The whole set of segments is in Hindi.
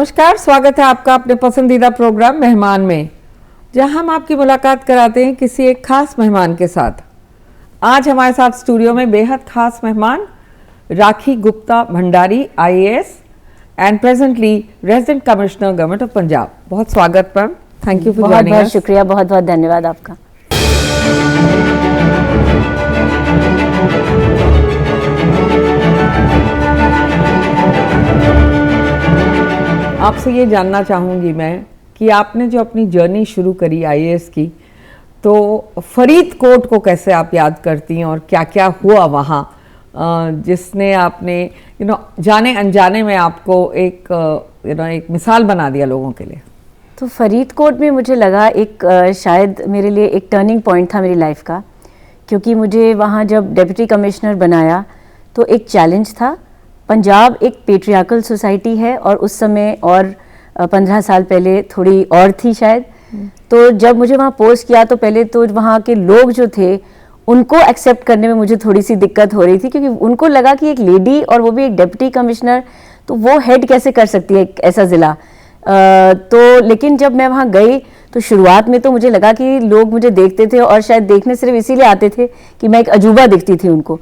नमस्कार, स्वागत है आपका अपने पसंदीदा प्रोग्राम मेहमान में, जहां हम आपकी मुलाकात कराते हैं किसी एक खास मेहमान के साथ। आज हमारे साथ स्टूडियो में बेहद खास मेहमान Rakhi Gupta Bhandari IAS and presently resident commissioner government of Punjab. बहुत स्वागत ma'am, thank you for joining us. बहुत शुक्रिया, बहुत बहुत धन्यवाद आपका। आपसे ये जानना चाहूँगी मैं कि आपने जो अपनी जर्नी शुरू करी IAS की, तो फरीदकोट को कैसे आप याद करती हैं और क्या क्या हुआ वहाँ जिसने आपने जाने अनजाने में आपको एक मिसाल बना दिया लोगों के लिए। तो फरीदकोट में मुझे लगा एक शायद मेरे लिए एक टर्निंग पॉइंट था मेरी लाइफ का, क्योंकि मुझे वहाँ जब डिप्टी कमिश्नर बनाया तो एक चैलेंज था। पंजाब एक पेट्रियार्कल सोसाइटी है और उस समय और 15 साल पहले थोड़ी और थी शायद। तो जब मुझे वहाँ पोस्ट किया तो पहले तो वहाँ के लोग जो थे उनको एक्सेप्ट करने में मुझे थोड़ी सी दिक्कत हो रही थी, क्योंकि उनको लगा कि एक लेडी और वो भी एक डिप्टी कमिश्नर, तो वो हेड कैसे कर सकती है एक ऐसा ज़िला। तो लेकिन जब मैं वहाँ गई तो शुरुआत में तो मुझे लगा कि लोग मुझे देखते थे और शायद देखने सिर्फ इसीलिए आते थे कि मैं एक अजूबा दिखती थी उनको।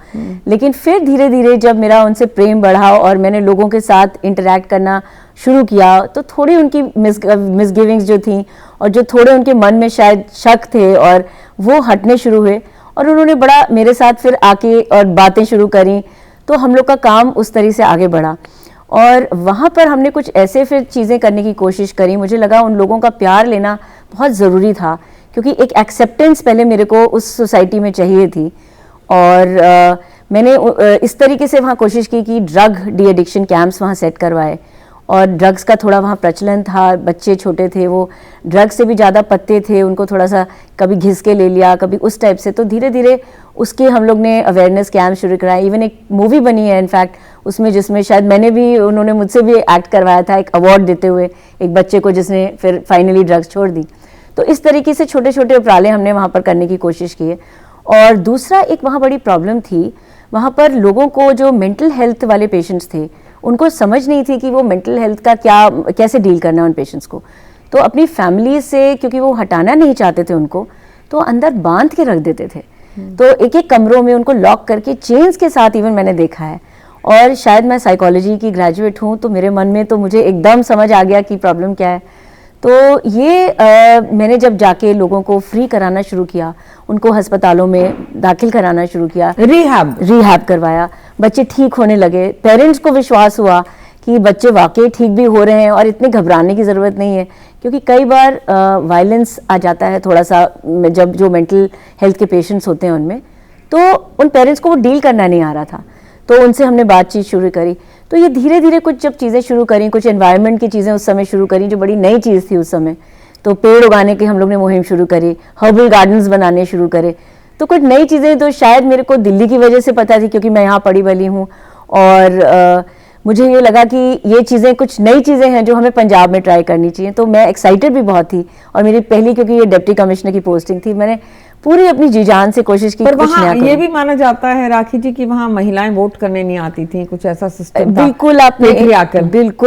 लेकिन फिर धीरे धीरे जब मेरा उनसे प्रेम बढ़ा और मैंने लोगों के साथ इंटरैक्ट करना शुरू किया, तो थोड़ी उनकी मिसगिविंग्स जो थी और जो थोड़े उनके मन में शायद शक थे और वो हटने शुरू हुए और उन्होंने बड़ा मेरे साथ फिर आके और बातें शुरू करी। तो हम लोग का काम उस तरह से आगे बढ़ा और वहाँ पर हमने कुछ ऐसे फिर चीज़ें करने की कोशिश करी। मुझे लगा उन लोगों का प्यार लेना बहुत ज़रूरी था, क्योंकि एक एक्सेप्टेंस पहले मेरे को उस सोसाइटी में चाहिए थी। और मैंने इस तरीके से वहाँ कोशिश की कि ड्रग डी एडिक्शन कैंप्स वहाँ सेट करवाए और ड्रग्स का थोड़ा वहाँ प्रचलन था। बच्चे छोटे थे, वो ड्रग्स से भी ज़्यादा पत्ते थे, उनको थोड़ा सा कभी घिस के ले लिया, कभी उस टाइप से। तो धीरे धीरे उसके हम लोग ने अवेयरनेस कैंप शुरू कराए। इवन एक मूवी बनी है इनफैक्ट उसमें, जिसमें शायद मैंने भी, उन्होंने मुझसे भी एक्ट करवाया था एक अवार्ड देते हुए एक बच्चे को जिसने फिर फाइनली ड्रग्स छोड़ दी। तो इस तरीके से छोटे छोटे उपराले हमने वहाँ पर करने की कोशिश की है। और दूसरा एक वहाँ बड़ी प्रॉब्लम थी, वहाँ पर लोगों को जो मेंटल हेल्थ वाले पेशेंट्स थे उनको समझ नहीं थी कि वो मेंटल हेल्थ का कैसे डील करना है उन पेशेंट्स को। तो अपनी फैमिली से, क्योंकि वो हटाना नहीं चाहते थे उनको, तो अंदर बांध के रख देते थे। तो एक एक कमरों में उनको लॉक करके चेन्स के साथ इवन मैंने देखा है। और शायद मैं साइकोलॉजी की ग्रेजुएट हूँ, तो मेरे मन में तो मुझे एकदम समझ आ गया कि प्रॉब्लम क्या है। तो ये मैंने जब जाके लोगों को फ्री कराना शुरू किया, उनको अस्पतालों में दाखिल कराना शुरू किया, रिहैब करवाया, बच्चे ठीक होने लगे। पेरेंट्स को विश्वास हुआ कि बच्चे वाकई ठीक भी हो रहे हैं और इतने घबराने की ज़रूरत नहीं है, क्योंकि कई बार वायलेंस आ जाता है थोड़ा सा जब जो मेंटल हेल्थ के पेशेंट्स होते हैं उनमें, तो उन पेरेंट्स को वो डील करना नहीं आ रहा था। तो उनसे हमने बातचीत शुरू करी। तो ये धीरे धीरे कुछ जब चीज़ें शुरू करी, कुछ एनवायरनमेंट की चीज़ें उस समय शुरू करी जो बड़ी नई चीज़ थी उस समय। तो पेड़ उगाने की हम लोग ने मुहिम शुरू करी, हर्बल गार्डन्स बनाने शुरू करे। तो कुछ नई चीज़ें तो शायद मेरे को दिल्ली की वजह से पता थी, क्योंकि मैं यहाँ पढ़ी बली हूँ और मुझे ये लगा कि ये चीज़ें कुछ नई चीज़ें हैं जो हमें पंजाब में ट्राई करनी चाहिए। तो मैं एक्साइटेड भी बहुत थी और मेरी पहली, क्योंकि ये डिप्टी कमिश्नर की पोस्टिंग थी, मैंने पूरी अपनी जी जान से कोशिश की। पर वहाँ ये भी माना जाता है राखी जी कि वहाँ महिलाएं वोट करने नहीं आती थी, कुछ ऐसा सिस्टम था। बिल्कुल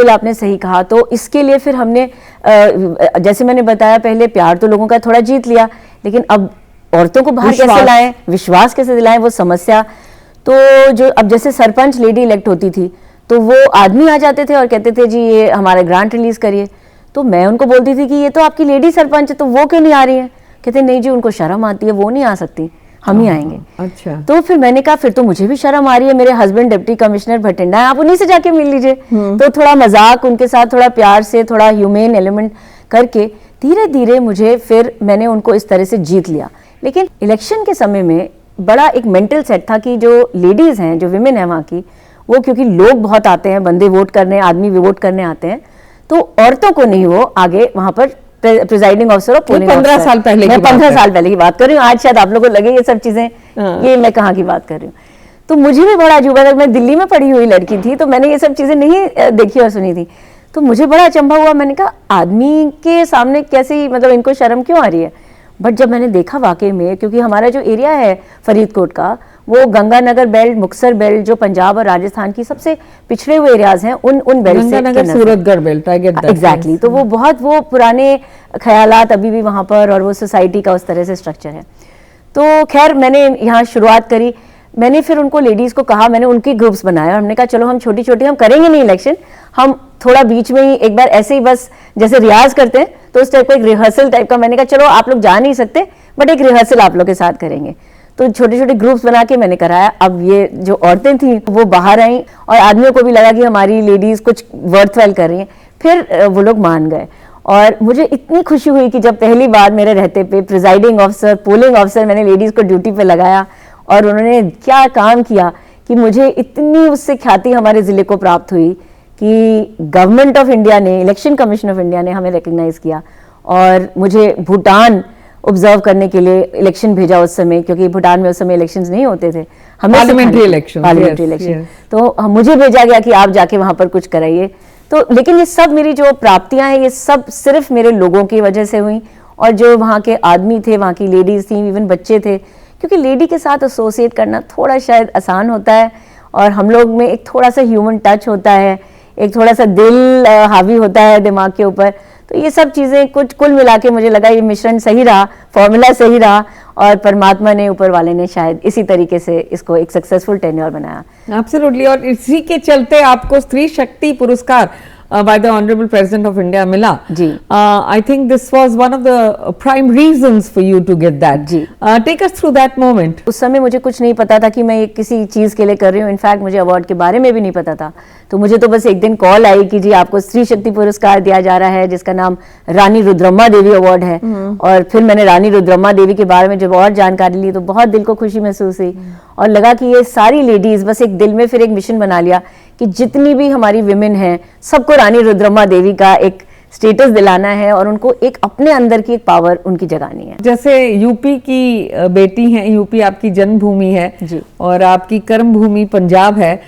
आपने सही कहा। तो इसके लिए फिर हमने जैसे मैंने बताया पहले, प्यार तो लोगों का थोड़ा जीत लिया, लेकिन अब औरतों को बाहर कैसे लाएं, विश्वास कैसे दिलाएं, वो समस्या। तो जो अब जैसे सरपंच लेडी इलेक्ट होती थी तो वो आदमी आ जाते थे और कहते थे जी ये हमारा ग्रांट रिलीज करिए। तो मैं उनको बोलती थी कि ये तो आपकी लेडी सरपंच है, तो वो क्यों नहीं आ रही है? कहते नहीं जी उनको शर्म आती है, वो नहीं आ सकती, हम ही आएंगे। अच्छा। तो फिर मैंने कहा फिर तो मुझे भी शर्म आ रही है, मेरे हस्बैंड डिप्टी कमिश्नर भटिंडा है, आप उन्हीं से जाके मिल लीजिए। तो थोड़ा मजाक उनके साथ, थोड़ा प्यार से, थोड़ा ह्यूमेन एलिमेंट करके धीरे धीरे मुझे फिर मैंने उनको इस तरह से जीत लिया। लेकिन इलेक्शन के समय में बड़ा एक मेंटल सेट था कि जो लेडीज हैं, जो विमेन है वहाँ की, वो क्योंकि लोग बहुत आते हैं, बंदे वोट करने, आदमी भी वोट करने आते हैं, तो औरतों को नहीं वो आगे वहाँ पर प्रिजाइडिंग ऑफिसर और पोलिंग 15 साल पहले मैं 15 साल पहले की बात कर रही हूँ। आज शायद आप लोगों को लगे ये सब चीजें, ये मैं कहाँ की बात कर रही हूँ। तो मुझे भी बड़ा अजूबा था, मैं दिल्ली में पढ़ी हुई लड़की थी, तो मैंने ये सब चीजें नहीं देखी और सुनी थी। तो मुझे बड़ा अचंभा हुआ, मैंने कहा आदमी के सामने कैसे, मतलब इनको शर्म क्यों आ रही है। बट जब मैंने देखा वाकई में, क्योंकि हमारा जो एरिया है फरीदकोट का वो गंगानगर बेल्ट, मुक्तसर बेल्ट, जो पंजाब और राजस्थान की सबसे पिछड़े हुए एरियाज हैं, उन बेल्ट से Ganganagar, Suratgarh belt, I get that. Exactly. तो वो बहुत वो पुराने ख्यालात अभी भी वहाँ पर, और वो सोसाइटी का उस तरह से स्ट्रक्चर है। तो खैर मैंने यहाँ शुरुआत करी। मैंने फिर उनको लेडीज़ को कहा, मैंने उनके ग्रुप्स बनाए, हमने कहा चलो हम छोटी छोटी, हम करेंगे नहीं इलेक्शन, हम थोड़ा बीच में ही एक बार ऐसे ही बस जैसे रियाज करते हैं तो उस टाइप का एक रिहर्सल टाइप का, मैंने कहा चलो आप लोग जा नहीं सकते बट एक रिहर्सल आप लोग के साथ करेंगे। तो छोटे छोटे ग्रुप्स बना के मैंने कराया। अब ये जो औरतें थी वो बाहर आई और आदमियों को भी लगा कि हमारी लेडीज़ कुछ वर्थवेल कर रही हैं, फिर वो लोग मान गए। और मुझे इतनी खुशी हुई कि जब पहली बार मेरे रहते पे प्रिजाइडिंग ऑफिसर, पोलिंग ऑफिसर मैंने लेडीज़ को ड्यूटी पे लगाया और उन्होंने क्या काम किया कि मुझे इतनी उससे ख्याति हमारे ज़िले को प्राप्त हुई कि गवर्नमेंट ऑफ इंडिया ने, इलेक्शन कमीशन ऑफ इंडिया ने हमें रिकग्नाइज़ किया और मुझे भूटान ऑब्जर्व करने के लिए इलेक्शन भेजा उस समय, क्योंकि भूटान में उस समय इलेक्शंस नहीं होते थे, हमें पार्लियामेंट्री इलेक्शन। तो मुझे भेजा गया कि आप जाके वहाँ पर कुछ कराइए। तो लेकिन ये सब मेरी जो प्राप्तियां हैं ये सब सिर्फ मेरे लोगों की वजह से हुई, और जो वहाँ के आदमी थे, वहाँ की लेडीज़ थी, इवन बच्चे थे, क्योंकि लेडी के साथ एसोसिएट करना थोड़ा शायद आसान होता है और हम लोग में एक थोड़ा सा ह्यूमन टच होता है, एक थोड़ा सा दिल हावी होता है दिमाग के ऊपर। तो ये सब चीज़ें कुछ कुल मिला के मुझे लगा ये मिश्रण सही रहा, फॉर्मूला सही रहा, और परमात्मा ने, ऊपर वाले ने शायद इसी तरीके से इसको एक सक्सेसफुल टेन्योर बनाया। एब्सोल्युटली। और इसी के चलते आपको स्त्री शक्ति पुरस्कार by the Honorable President of India मिला जी। I think this was one of the prime reasons for you to get that ji. Take us through that moment. उस समय मुझे कुछ नहीं पता था कि मैं ये किसी चीज़ के लिए कर रही हूँ, इनफैक्ट मुझे अवार्ड के बारे में भी नहीं पता था। तो मुझे तो बस एक दिन कॉल आई कि जी आपको स्त्री शक्ति पुरस्कार दिया जा रहा है जिसका नाम रानी रुद्रम्मा देवी अवार्ड है। और फिर मैंने रानी रुद्रम्मा देवी के बारे में जब और जानकारी ली तो बहुत दिल को खुशी महसूस हुई और लगा कि ये सारी लेडीज़ बस एक दिल में फिर एक मिशन बना लिया कि जितनी भी हमारी विमेन हैं सबको रानी रुद्रम्मा देवी का एक स्टेटस दिलाना है और उनको एक अपने अंदर की एक पावर उनकी जगानी है। जैसे यूपी की बेटी हैं, यूपी आपकी जन्मभूमि है जी। और आपकी कर्म भूमि पंजाब है,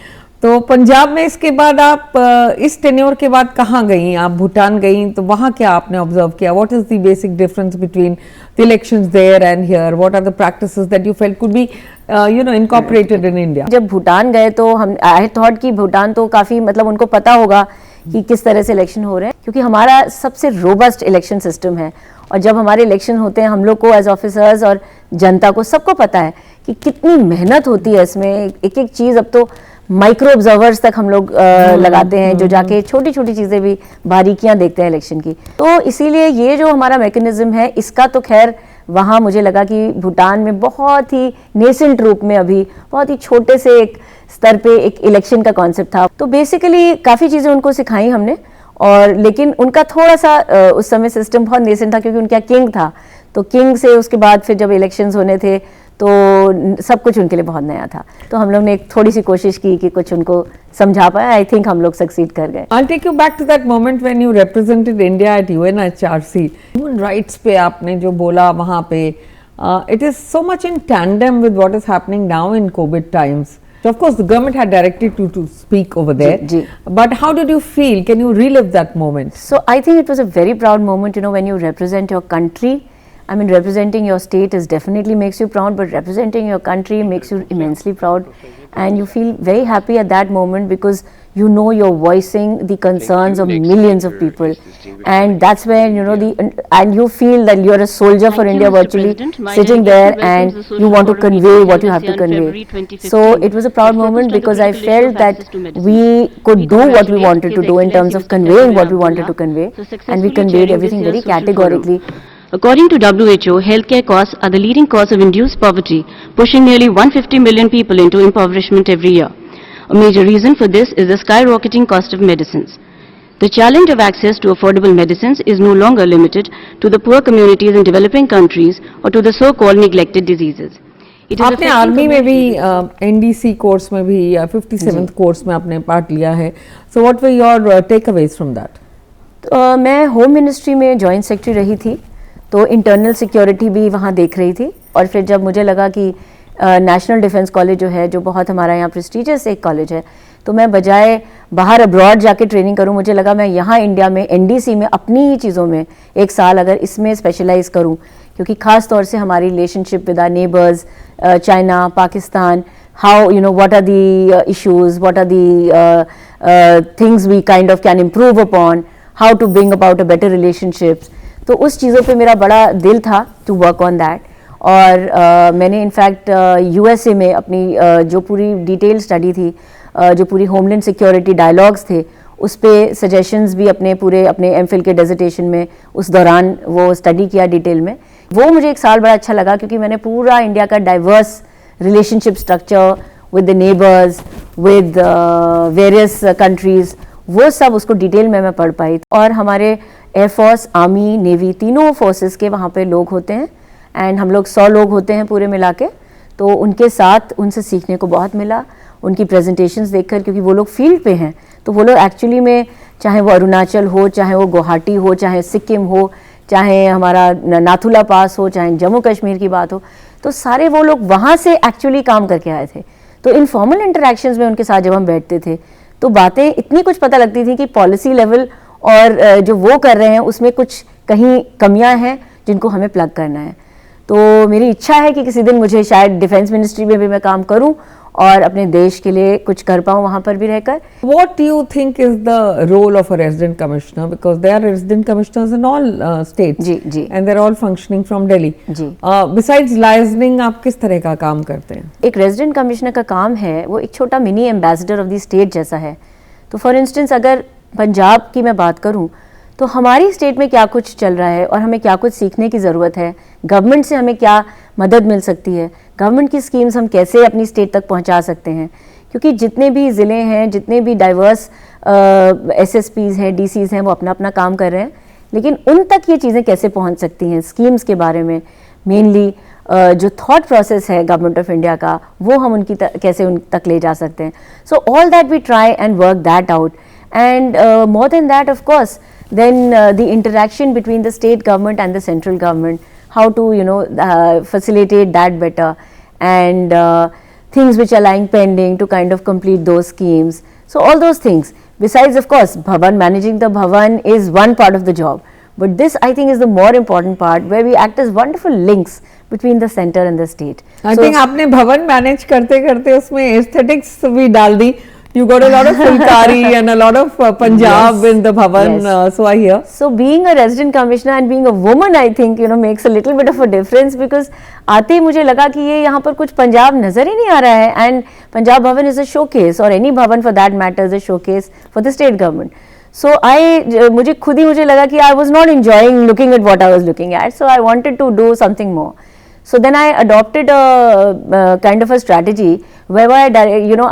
तो पंजाब में इसके बाद आप इस टेन्योर के बाद कहाँ गई? आप भूटान गई, तो वहाँ क्या आपने ऑब्जर्व किया? What is the basic difference between the elections there and here? What are the practices that you felt could be incorporated in India? जब भूटान गए तो हम आई थॉट कि भूटान तो काफ़ी मतलब उनको पता होगा कि किस तरह से इलेक्शन हो रहे हैं, क्योंकि हमारा सबसे रोबस्ट इलेक्शन सिस्टम है। और जब हमारे इलेक्शन होते हैं हम लोग को एज ऑफिसर्स और जनता को सबको पता है कि कितनी मेहनत होती है इसमें। एक एक चीज़ अब तो माइक्रो ऑब्जर्वर्स तक हम लोग लगाते हैं जो जाके छोटी छोटी चीज़ें भी बारीकियां देखते हैं इलेक्शन की। तो इसीलिए ये जो हमारा मैकेनिज्म है इसका तो खैर वहाँ मुझे लगा कि भूटान में बहुत ही नेसेंट रूप में अभी बहुत ही छोटे से एक स्तर पे एक इलेक्शन का कॉन्सेप्ट था। तो बेसिकली काफ़ी चीज़ें उनको सिखाई हमने, और लेकिन उनका थोड़ा सा उस समय सिस्टम बहुत नेसेंट था क्योंकि उनका किंग था। तो किंग से उसके बाद फिर जब इलेक्शंस होने थे तो सब कुछ उनके लिए बहुत नया था। तो हम लोग ने एक थोड़ी सी कोशिश की कि कुछ उनको समझा पाए। आई थिंक हम लोग सक्सीड कर गए। I'll take you back to that moment when you represented India at UNHRC. Human rights पे आपने जो बोला वहाँ पे, it is so much in tandem with what is happening now in COVID times. So of course the government had directed you to speak over there. जी। But how did you feel? Can you relive that moment? So I think it was a very proud moment, when you represent your country. I mean, representing your state is definitely makes you proud, but representing your country makes you immensely proud, and you feel very happy at that moment because you're voicing the concerns of millions of people, and that's where and you feel that you're a soldier for India virtually sitting there, and you want to convey what you have to convey. So it was a proud moment because I felt that we could do what we wanted to do in terms of conveying what we wanted to convey, and we conveyed everything very categorically. According to WHO, healthcare costs are the leading cause of induced poverty, pushing nearly 150 million people into impoverishment every year. A major reason for this is the skyrocketing cost of medicines. The challenge of access to affordable medicines is no longer limited to the poor communities in developing countries or to the so-called neglected diseases. It is आपने आर्मी में भी NDC कोर्स में भी 57th कोर्स में आपने पार्ट लिया है, so what were your takeaways from that? मैं होम मिनिस्ट्री में जॉइंट सेक्रेटरी रही थी, तो इंटरनल सिक्योरिटी भी वहाँ देख रही थी। और फिर जब मुझे लगा कि नेशनल डिफेंस कॉलेज जो है, जो बहुत हमारा यहाँ प्रेस्टीजियस एक कॉलेज है, तो मैं बजाय बाहर अब्रॉड जाके ट्रेनिंग करूँ, मुझे लगा मैं यहाँ इंडिया में NDC में अपनी ही चीज़ों में एक साल अगर इसमें स्पेशलाइज करूँ, क्योंकि ख़ास तौर से हमारी relationship with our neighbours, China, Pakistan, how, you know, what are the issues, what are the things we kind of can improve upon, how to bring about a better relationships. तो उस चीज़ों पे मेरा बड़ा दिल था to work on that. और मैंने इनफैक्ट USA में अपनी जो पूरी डिटेल स्टडी थी, जो पूरी होमलैंड सिक्योरिटी डायलॉग्स थे, उस पे सजेशंस भी अपने MPhil के डिसर्टेशन में उस दौरान वो स्टडी किया डिटेल में. वो मुझे एक साल बड़ा अच्छा लगा क्योंकि मैंने पूरा इंडिया का diverse relationship structure with the neighbours, with various countries, वो सब उसको डिटेल में मैं पढ़ पाई. और हमारे एयरफोर्स, आर्मी, नेवी तीनों फोर्सेस के वहाँ पे लोग होते हैं एंड हम लोग 100 लोग होते हैं पूरे मिला के. तो उनके साथ उनसे सीखने को बहुत मिला, उनकी प्रेजेंटेशंस देखकर, क्योंकि वो लोग फील्ड पे हैं. तो वो लोग एक्चुअली में, चाहे वो अरुणाचल हो, चाहे वो गुवाहाटी हो, चाहे सिक्किम हो, चाहे हमारा नाथुला पास हो, चाहे जम्मू कश्मीर की बात हो, तो सारे वो लोग वहाँ से एक्चुअली काम करके आए थे. तो इनफॉर्मल इंटरेक्शंस में उनके साथ जब हम बैठते थे तो बातें इतनी कुछ पता लगती थी कि पॉलिसी लेवल और जो वो कर रहे हैं उसमें कुछ कहीं कमियां हैं जिनको हमें प्लग करना है. तो मेरी इच्छा है कि किसी दिन मुझे शायद डिफेंस मिनिस्ट्री में भी मैं काम करूं और अपने देश के लिए कुछ कर पाऊं वहां पर भी रहकर. What do you think is the role of a resident commissioner? Because there are resident commissioners in all states. Ji, ji. And they're all functioning from Delhi. Ji. Besides liaising, आप किस तरह का काम करते हैं? एक रेजिडेंट कमिश्नर का काम है, वो एक छोटा mini ambassador of the state जैसा है. तो फॉर इंस्टेंस अगर पंजाब की मैं बात करूं तो हमारी स्टेट में क्या कुछ चल रहा है और हमें क्या कुछ सीखने की ज़रूरत है, गवर्नमेंट से हमें क्या मदद मिल सकती है, गवर्नमेंट की स्कीम्स हम कैसे अपनी स्टेट तक पहुंचा सकते हैं. क्योंकि जितने भी ज़िले हैं, जितने भी डाइवर्स SSPs हैं, DCs हैं, वो अपना अपना काम कर रहे हैं, लेकिन उन तक ये चीज़ें कैसे पहुंच सकती हैं, स्कीम्स के बारे में मेनली जो थॉट प्रोसेस है गवर्नमेंट ऑफ इंडिया का, वो हम उनकी कैसे उन तक ले जा सकते हैं. So all that we try and work that out. And more than that, of course, then the interaction between the state government and the central government, how to, you know, facilitate that better, and things which are lying pending to kind of complete those schemes. So all those things, besides of course Bhavan, managing the Bhavan is one part of the job, but this I think is the more important part, where we act as wonderful links between the center and the state. I think आपने भवन मैनेज करते करते उसमें aesthetics भी डाल दी. You got a lot of Fulkari and a lot of Punjab Yes. in the Bhavan, Yes. so I hear. So being a resident commissioner and being a woman, I think, you know, makes a little bit of a difference, because आते ही मुझे लगा कि ये यहाँ पर कुछ पंजाब नज़र ही नहीं आ रहा है. And Punjab Bhavan is a showcase, or any Bhavan for that matter is a showcase for the state government. So मुझे लगा कि I was not enjoying looking at what I was looking at, so I wanted to do something more. So then I adopted a kind of a strategy whereby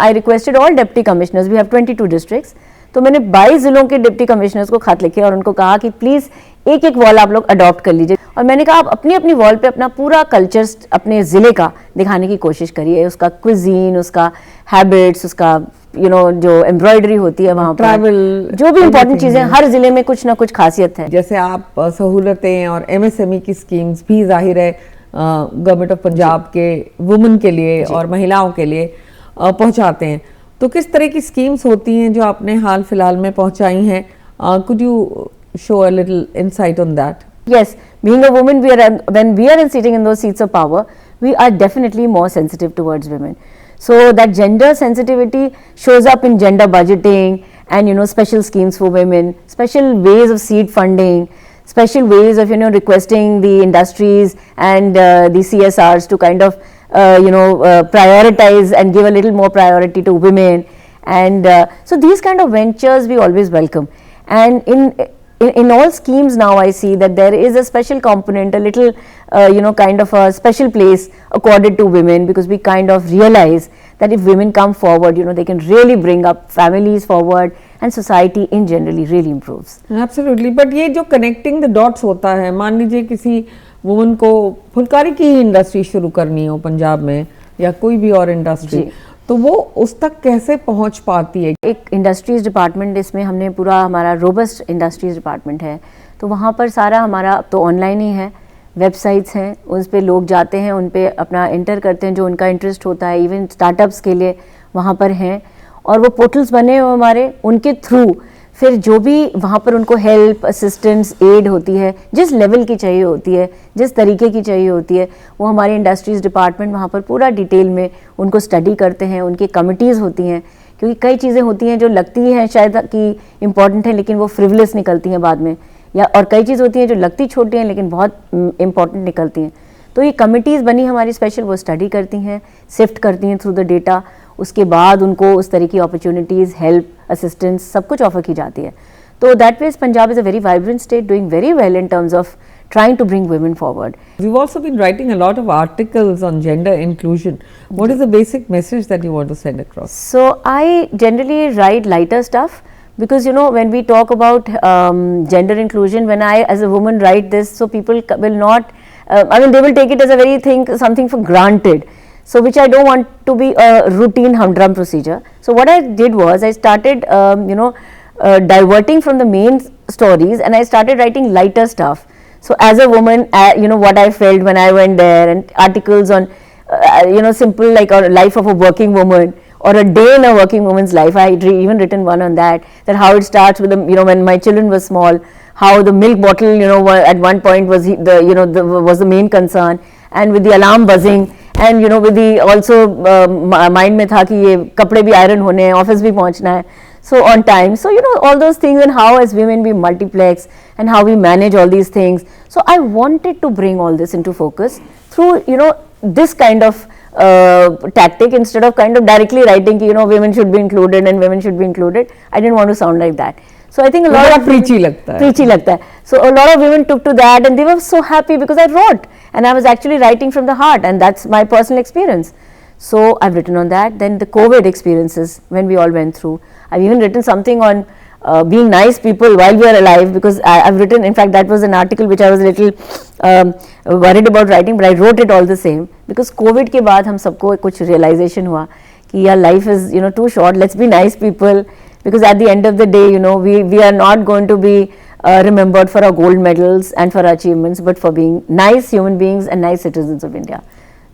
I requested all deputy commissioners. We have 22 districts. तो मैंने 22 जिलों के डिप्टी कमिश्नर्स को खत लिखे और उनको कहा कि प्लीज़ एक एक वॉल आप लोग अडॉप्ट कर लीजिए. और मैंने कहा आप अपनी अपनी वॉल पे अपना पूरा कल्चर अपने ज़िले का दिखाने की कोशिश करिए, उसका क्विजीन, उसका हैबिट्स, उसका जो एम्ब्रॉयडरी होती है वहाँ पर, जो भी इंपॉर्टेंट चीज़ें, हर ज़िले में कुछ ना कुछ खासियत है. जैसे आप सहूलतें और MSME की स्कीम्स भी जाहिर है गवर्नमेंट ऑफ पंजाब के वुमेन के लिए और महिलाओं के लिए पहुंचाते हैं, तो किस तरह की स्कीम्स होती हैं जो आपने हाल फिलहाल में पहुंचाई हैं? Could you show a little insight on that? Yes, being a woman, when we are sitting in those seats of power, we are definitely more sensitive towards women. So that gender sensitivity shows up in gender budgeting and special schemes for women, special ways of seed funding, special ways of requesting the industries and the CSRs to kind of prioritize and give a little more priority to women, and so these kind of ventures we always welcome. And in all schemes now I see that there is a special component, a little kind of a special place accorded to women, because we kind of realize that if women come forward, they can really bring up families forward, and society in generally really improves. Absolutely. But ये जो connecting the dots होता है, मान लीजिए किसी वुमन को फुलकारी की इंडस्ट्री शुरू करनी हो पंजाब में या कोई भी और इंडस्ट्री, तो वो उस तक कैसे पहुंच पाती है? एक इंडस्ट्रीज डिपार्टमेंट, इसमें हमने पूरा हमारा रोबस्ट इंडस्ट्रीज डिपार्टमेंट है, तो वहाँ पर सारा हमारा अब तो ऑनलाइन ही है, वेबसाइट्स हैं, उस पर लोग जाते हैं, उन पर अपना एंटर करते हैं जो उनका इंटरेस्ट होता है. इवन स्टार्टअप्स के लिए वहाँ पर हैं, और वो पोर्टल्स बने हुए हमारे, उनके थ्रू फिर जो भी वहाँ पर उनको हेल्प, असिस्टेंस, एड होती है, जिस लेवल की चाहिए होती है, जिस तरीके की चाहिए होती है, वो हमारे इंडस्ट्रीज़ डिपार्टमेंट वहाँ पर पूरा डिटेल में उनको स्टडी करते हैं। उनकी कमिटीज़ होती हैं, क्योंकि कई चीज़ें होती हैं जो लगती हैं शायद कि इम्पॉर्टेंट है लेकिन वो फ्रिवलेस निकलती हैं बाद में, या और कई चीज़ होती हैं जो लगती छोटी हैं लेकिन बहुत इम्पॉर्टेंट निकलती हैं। तो ये कमिटीज़ बनी हमारी स्पेशल, वो स्टडी करती हैं, सिफ्ट करती हैं थ्रू द डेटा, उसके बाद उनको उस तरह की अपॉर्चुनिटीज़, हेल्प, असिस्टेंस सब कुछ ऑफर की जाती है। तो that ways Punjab is a very vibrant state, doing very well in terms of trying to bring women forward. We've also been writing a lot of articles on gender inclusion. What is the basic message that you want to send across? So I generally write lighter stuff because when we talk about gender inclusion, when I as a woman write this, so people will not, they will take it as a something for granted. So which I don't want to be a routine humdrum procedure. So what I did was I started diverting from the main stories and I started writing lighter stuff. So as a woman, what I felt when I went there, and articles on simple like a life of a working woman or a day in a working woman's life. I even written one on that how it starts with when my children were small, how the milk bottle at one point was was the main concern, and with the alarm buzzing, and with the also mind में था कि ये कपड़े भी iron होने हैं, office भी पहुंचना है, so on time. So all those things, and how as women we multiplex and how we manage all these things. So I wanted to bring all this into focus through this kind of tactic, instead of kind of directly writing कि women should be included and women should be included. I didn't want to sound like that. So I think a lot of preachy लगता है. Preachy लगता है. So a lot of women took to that and they were so happy because I wrote and I was actually writing from the heart, and that's my personal experience. So I've written on that. Then the COVID experiences when we all went through. I've even written something on being nice people while we are alive, because I've written, in fact that was an article which I was a little worried about writing, but I wrote it all the same because COVID के बाद हम सबको कुछ realization हुआ कि यार life is too short, let's be nice people, because at the end of the day we are not going to be remembered for our gold medals and for our achievements, but for being nice human beings and nice citizens of India.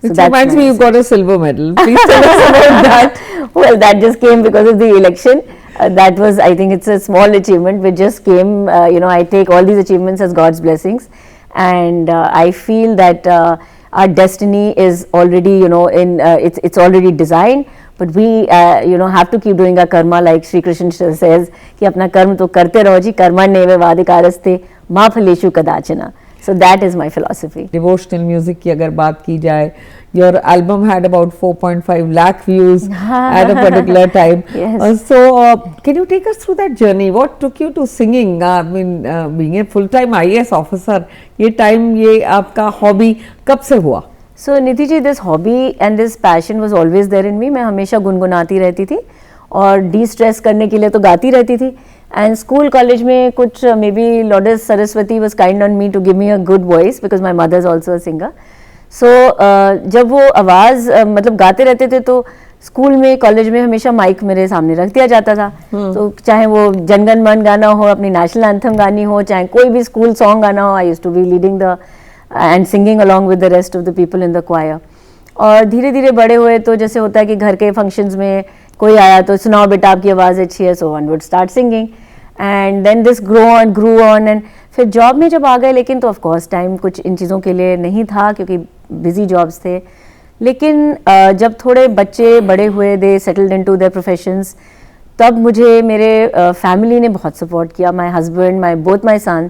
So Which reminds me, you got a silver medal. Please tell us about that. Well, that just came because of the election. That was, I think it's a small achievement which just came, I take all these achievements as God's blessings, and I feel that our destiny is already, it's already designed, but we, have to keep doing our karma, like Sri Krishna says, कि अपना कर्म तो करते रहो जी, कर्मण्येव वाधिकारस्ते मा फलेषु कदाचन. So that is my philosophy. Devotional music की अगर बात की जाए, your album had about 4.5 lakh views at a particular time. Yes. So can you take us through that journey? What took you to singing? I mean, being a full-time IAS officer, ये time, ये आपका hobby कब से हुआ? So Nidhi ji, this hobby and this passion was always there in me. मैं हमेशा गुनगुनाती रहती थी और de-stress करने के लिए तो गाती रहती थी. And school, college में कुछ maybe Lourdes Saraswati was kind on me to give me a good voice because my mother is also a singer. So जब वो आवाज़ मतलब गाते रहते थे तो स्कूल में, कॉलेज में हमेशा माइक मेरे सामने रख दिया जाता था. तो चाहे वो जनगण मन गाना हो, अपनी नेशनल एंथम गानी हो, चाहे कोई भी स्कूल सॉन्ग गाना हो, I used to be leading the and singing along with the rest of the people in the choir. और धीरे धीरे बड़े हुए तो जैसे होता है कि घर के फंक्शंस में कोई आया तो सुनाओ बेटा आपकी आवाज़ अच्छी है, so one would start singing, and then this grew on and फिर जॉब में जब आ गए, लेकिन तो ऑफ कोर्स टाइम कुछ इन चीज़ों के लिए नहीं था क्योंकि बिजी जॉब्स थे. लेकिन जब थोड़े बच्चे बड़े हुए, they settled into their professions, तब मुझे मेरे फैमिली ने बहुत सपोर्ट किया, my husband, both my son.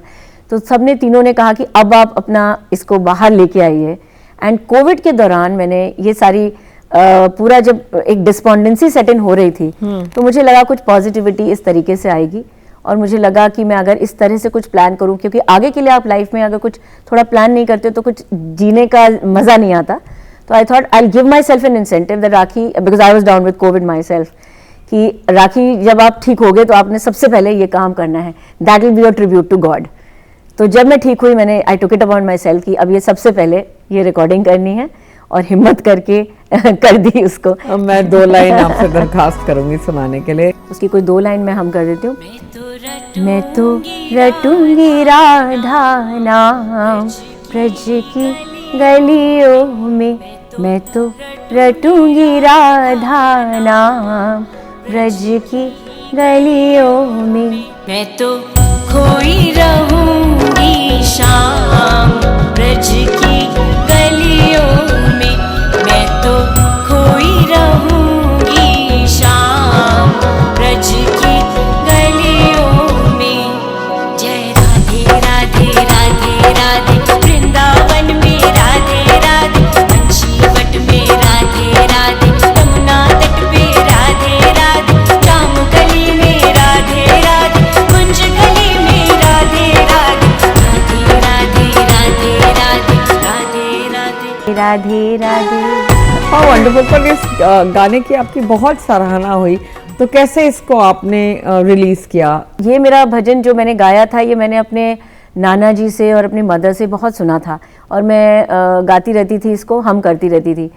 तो सब ने, तीनों ने कहा कि अब आप अपना इसको बाहर लेके आइए. एंड कोविड के दौरान मैंने ये सारी पूरा जब एक डिस्पॉन्डेंसी सेट इन हो रही थी, तो मुझे लगा कुछ पॉजिटिविटी इस तरीके से आएगी, और मुझे लगा कि मैं अगर इस तरह से कुछ प्लान करूं, क्योंकि आगे के लिए आप लाइफ में अगर कुछ थोड़ा प्लान नहीं करते तो कुछ जीने का मज़ा नहीं आता. तो I thought I give my self N incentive that rakhi, because I was down with Covid my self, कि राखी जब आप ठीक हो गए तो आपने सबसे पहले ये काम करना है, that will be your tribute to God. तो जब मैं ठीक हुई, मैंने I took it upon myself कि अब ये सबसे पहले ये रिकॉर्डिंग करनी है, और हिम्मत करके कर दी उसको. अब मैं 2 लाइन आपसे दरखास्त करूंगी सुनाने के लिए. उसकी कोई 2 लाइन मैं हम कर देती हूँ. मैं तो रटूंगी राधा नाम ब्रज की गलियों में, मैं तो रटूंगी राधा नाम ब्रज की गलियों में। मैं तो खोई रहूंगी शाम ब्रज की गलियों में, मैं तो खोई रहूंगी शाम ब्रज की गलियों में। जय राधे राधे राधे राधे, वृंदावन में राधे राधे, बंशी वट में राधे राधे, यमुना तट पे राधे राधे, जाम गली में राधे राधे, कुंज गली में राधे राधे, राधे राधे राधे राधे राधे राधे राधे। वंडरफुल। पर इस गाने की आपकी बहुत सराहना हुई, तो कैसे इसको आपने रिलीज किया? ये मेरा भजन जो मैंने गाया था, ये मैंने अपने नाना जी से और अपनी मदर से बहुत सुना था, और मैं गाती रहती थी, इसको हम करती रहती थी।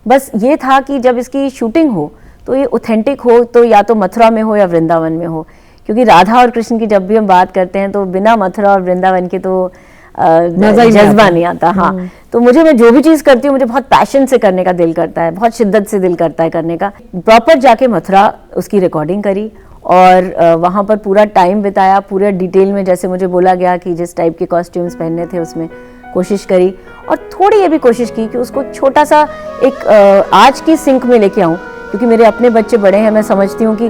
बस ये था कि जब इसकी शूटिंग हो तो ये ऑथेंटिक हो, तो या तो मथुरा में हो या वृंदावन में हो, क्योंकि राधा और कृष्ण की जब भी हम बात करते हैं तो बिना मथुरा और वृंदावन के तो जज्बा नहीं आता। हाँ, तो मैं जो भी चीज़ करती हूँ मुझे बहुत पैशन से करने का दिल करता है, बहुत शिद्दत से दिल करता है करने का। प्रॉपर जाके मथुरा उसकी रिकॉर्डिंग करी और वहाँ पर पूरा टाइम बिताया, पूरे डिटेल में जैसे मुझे बोला गया कि जिस टाइप के कॉस्ट्यूम्स पहनने थे उसमें कोशिश करी, और थोड़ी ये भी कोशिश की कि उसको छोटा सा एक आज की सिंक में लेके आऊँ, क्योंकि मेरे अपने बच्चे बड़े हैं। मैं समझती हूँ कि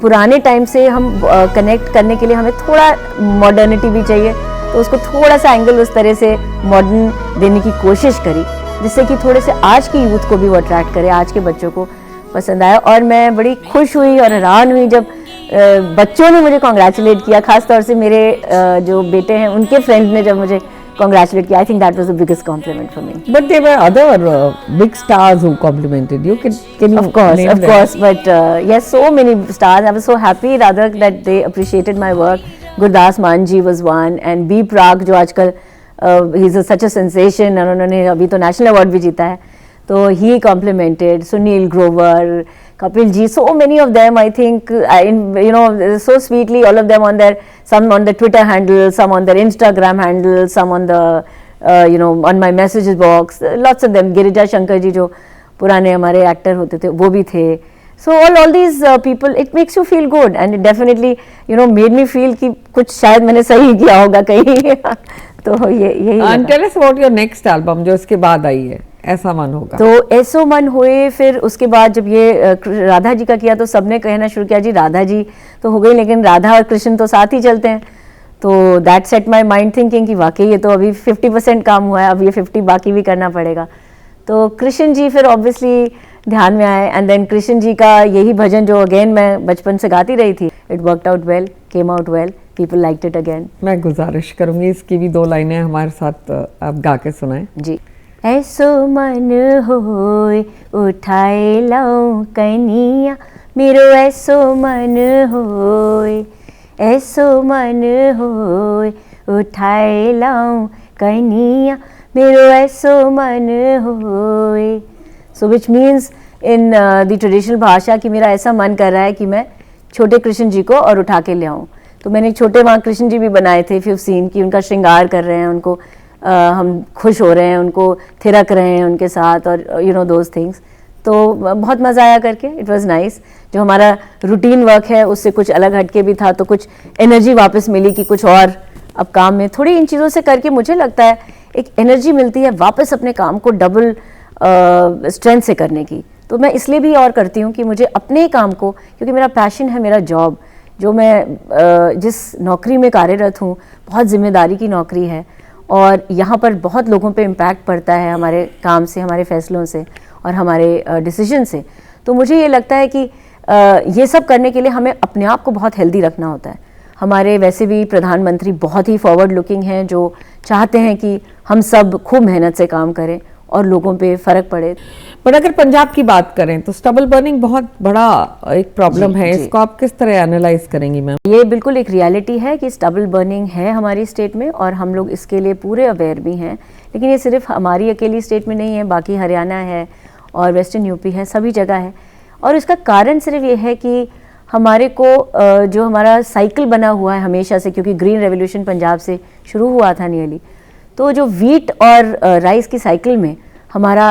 पुराने टाइम से हम कनेक्ट करने के लिए हमें थोड़ा मॉडर्निटी भी चाहिए, तो उसको थोड़ा सा एंगल उस तरह से मॉडर्न देने की कोशिश करी, जिससे कि थोड़े से आज की यूथ को भी वो अट्रैक्ट करे, आज के बच्चों को पसंद आया। और मैं बड़ी खुश हुई और हैरान हुई जब बच्चों ने मुझे कॉन्ग्रेचुलेट किया, खासतौर से मेरे जो बेटे हैं उनके फ्रेंड ने जब मुझे congratulate किया. I think that was the biggest compliment for me. But there were other big stars who complimented you. Can you Of course, name of them? course. But yes, so many stars. I was so happy rather that they appreciated my work. Gurdas Manji was one, and B Prag जो आजकल he's such a sensation, और उन्होंने अभी तो नेशनल अवार्ड भी जीता है, तो he complimented. Sunil Grover, Kapil ji, so many of them. I think so sweetly, all of them on their, some on the Twitter handle, some on their Instagram handle, some on the on my messages box. Lots of them. Girija Shankar ji जो पुराने हमारे एक्टर होते थे वो भी थे. So all these people, it makes you feel good, and it definitely made me feel कि कुछ शायद मैंने सही किया होगा कहीं. तो यही. And tell us about your next album जो इसके बाद आई है. ऐसा मन होगा. तो ऐसो मन हुए. फिर उसके बाद जब ये राधा जी का किया तो सबने कहना शुरू किया जी राधा जी तो हो गई, लेकिन राधा और कृष्ण तो साथ ही चलते हैं. तो that set my mind thinking कि वाकई ये तो अभी 50% काम हुआ है, अब ये 50 बाकी भी करना पड़ेगा. तो कृष्ण जी फिर ऑब्वियसली ध्यान में आए, एंड देन कृष्ण जी का यही भजन जो अगेन मैं बचपन से गाती रही थी, it worked out well, came out well, people liked it again. मैं गुजारिश करूंगी इसकी भी 2 लाइनें हमारे साथ आप गा के सुनाएं. जी. ऐसो मन होए उठाए लाऊं कनिया मेरो, ऐसो मन होए, ऐसो मन होए उठाए लाऊं कनिया मेरो, ऐसो मन होए. So which means in the traditional भाषा कि मेरा ऐसा मन कर रहा है कि मैं छोटे कृष्ण जी को और उठा के ले आऊँ. तो मैंने छोटे वहाँ कृष्ण जी भी बनाए थे, 5 सीन की उनका श्रृंगार कर रहे हैं, उनको हम खुश हो रहे हैं, उनको थिरक रहे हैं उनके साथ, और दोज थिंग्स. तो बहुत मज़ा आया करके. It was nice. जो हमारा रूटीन वर्क है उससे कुछ अलग हटके भी था, तो कुछ एनर्जी वापस मिली कि कुछ और अब काम में थोड़ी इन चीज़ों से करके मुझे लगता है एक एनर्जी मिलती है वापस अपने काम को डबल स्ट्रेंथ से करने की. तो मैं इसलिए भी और करती हूँ कि मुझे अपने काम को, क्योंकि मेरा पैशन है, मेरा जॉब, जो मैं जिस नौकरी में कार्यरत हूँ बहुत जिम्मेदारी की नौकरी है, और यहाँ पर बहुत लोगों पे इम्पैक्ट पड़ता है हमारे काम से, हमारे फैसलों से और हमारे डिसीजन से. तो मुझे ये लगता है कि ये सब करने के लिए हमें अपने आप को बहुत हेल्दी रखना होता है. हमारे वैसे भी प्रधानमंत्री बहुत ही फॉरवर्ड लुकिंग हैं, जो चाहते हैं कि हम सब खूब मेहनत से काम करें और लोगों पे फ़र्क पड़े. पर अगर पंजाब की बात करें तो स्टबल बर्निंग बहुत बड़ा एक प्रॉब्लम है. इसको आप किस तरह एनालाइज करेंगी मैम? ये बिल्कुल एक रियलिटी है कि स्टबल बर्निंग है हमारी स्टेट में, और हम लोग इसके लिए पूरे अवेयर भी हैं. लेकिन ये सिर्फ हमारी अकेली स्टेट में नहीं है, बाकी हरियाणा है और वेस्टर्न यूपी है, सभी जगह है. और इसका कारण सिर्फ ये है कि हमारे को जो हमारा साइकिल बना हुआ है हमेशा से, क्योंकि ग्रीन रेवोल्यूशन पंजाब से शुरू हुआ था नियरली, तो जो वीट और राइस की साइकिल में हमारा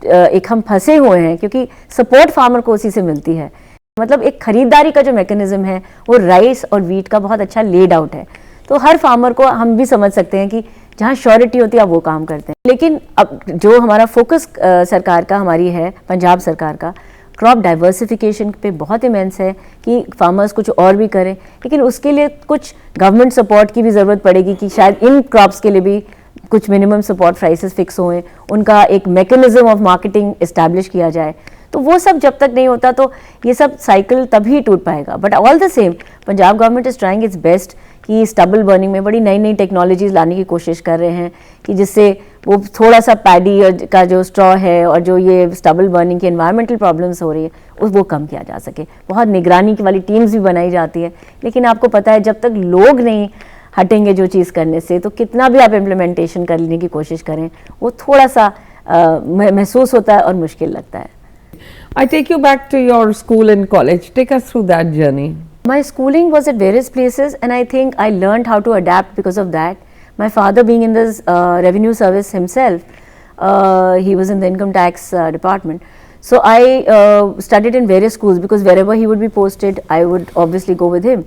एक हम फंसे हुए हैं, क्योंकि सपोर्ट फार्मर को उसी से मिलती है. मतलब एक खरीदारी का जो मैकेनिज्म है वो राइस और वीट का बहुत अच्छा लेड आउट है। तो हर फार्मर को हम भी समझ सकते हैं कि जहाँ श्योरिटी होती है आप वो काम करते हैं। लेकिन अब जो हमारा फोकस सरकार का हमारी है, पंजाब सरकार का, क्रॉप डाइवर्सिफिकेशन पे बहुत इमेंस है कि फार्मर्स कुछ और भी करें, लेकिन उसके लिए कुछ गवर्नमेंट सपोर्ट की भी ज़रूरत पड़ेगी कि शायद इन क्रॉप्स के लिए भी कुछ मिनिमम सपोर्ट प्राइसेस फिक्स हुए, उनका एक मैकेनिज्म ऑफ मार्केटिंग इस्टेब्लिश किया जाए। तो वो सब जब तक नहीं होता तो ये सब साइकिल तभी टूट पाएगा। But all the same Punjab government is trying it's best कि स्टबल बर्निंग में बड़ी नई नई टेक्नोलॉजीज लाने की कोशिश कर रहे हैं कि जिससे वो थोड़ा सा पैडी का जो स्ट्रॉ है और जो ये स्टबल बर्निंग की एनवायरमेंटल प्रॉब्लम्स हो रही है वो कम किया जा सके। बहुत निगरानी वाली टीम्स भी बनाई जाती है, लेकिन आपको पता है जब तक लोग नहीं हटेंगे जो चीज़ करने से, तो कितना भी आप इम्प्लीमेंटेशन करने की कोशिश करें वो थोड़ा सा महसूस होता है और मुश्किल लगता है। I take you back to your school and college. Take us through that journey. My schooling was at various places, and I think I learned how to adapt because of that. My father being in this revenue service himself, he was in the income tax department. So I studied in various schools because wherever he would be posted, I would obviously go with him.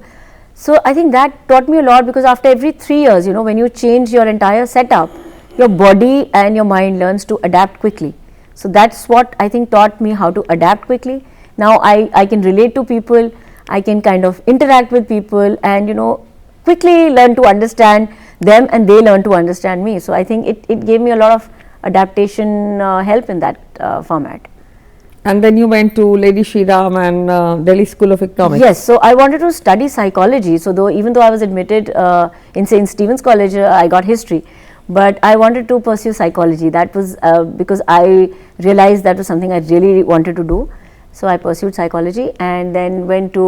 So I think that taught me a lot because after every 3 years, you know, when you change your entire setup, your body and your mind learns to adapt quickly. So that's what I think taught me how to adapt quickly. Now I can relate to people, I can kind of interact with people and, you know, quickly learn to understand them and they learn to understand me. So I think it gave me a lot of adaptation help in that format. And then you went to Lady Shri Ram and Delhi School of Economics. Yes, so I wanted to study psychology. So even though I was admitted in St. Stephen's College, I got history. But I wanted to pursue psychology. That was because I realized that was something I really wanted to do. So I pursued psychology and then went to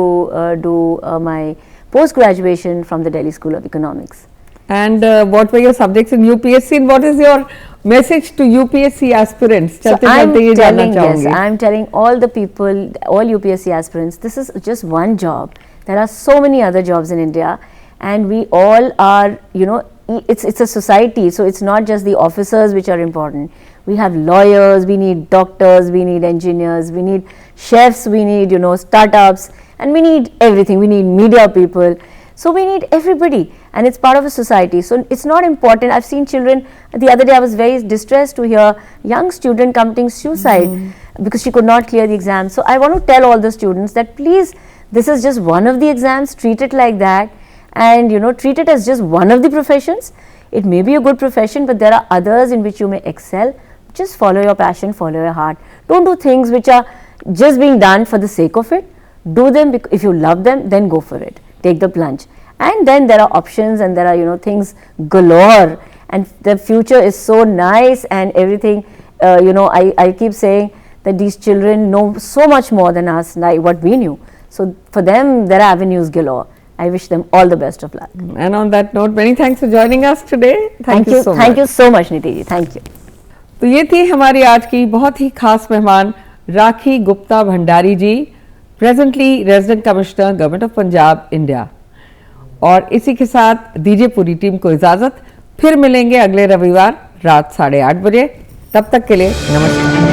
do my post-graduation from the Delhi School of Economics. And what were your subjects in UPSC and what is your message to UPSC aspirants? So I'm telling all the people, all UPSC aspirants, this is just one job. There are so many other jobs in India and we all are, you know, it's a society, so it's not just the officers which are important. We have lawyers, we need doctors, we need engineers, we need chefs, we need, you know, startups, and we need everything. We need media people. So we need everybody and it's part of a society. So it's not important. I've seen children, the other day I was very distressed to hear young student committing suicide because she could not clear the exam. So I want to tell all the students that please, this is just one of the exams, treat it like that. And, you know, treat it as just one of the professions. It may be a good profession, but there are others in which you may excel. Just follow your passion, follow your heart. Don't do things which are just being done for the sake of it. Do them if you love them, then go for it. Take the plunge. And then there are options and there are, you know, things galore. And the future is so nice and everything. You know, I keep saying that these children know so much more than us, like what we knew. So for them, there are avenues galore. I wish them all the best of luck. And on that note, many thanks for joining us today. Thank you so much. Thank you so much, Niti ji. Thank you. तो ये थी हमारी आज की बहुत ही खास मेहमान Rakhi Gupta Bhandari ji, presently resident commissioner government of Punjab India. और इसी के साथ दीजिए पूरी टीम को इजाजत। फिर मिलेंगे अगले रविवार रात 8:30 बजे। तब तक के लिए नमस्कार।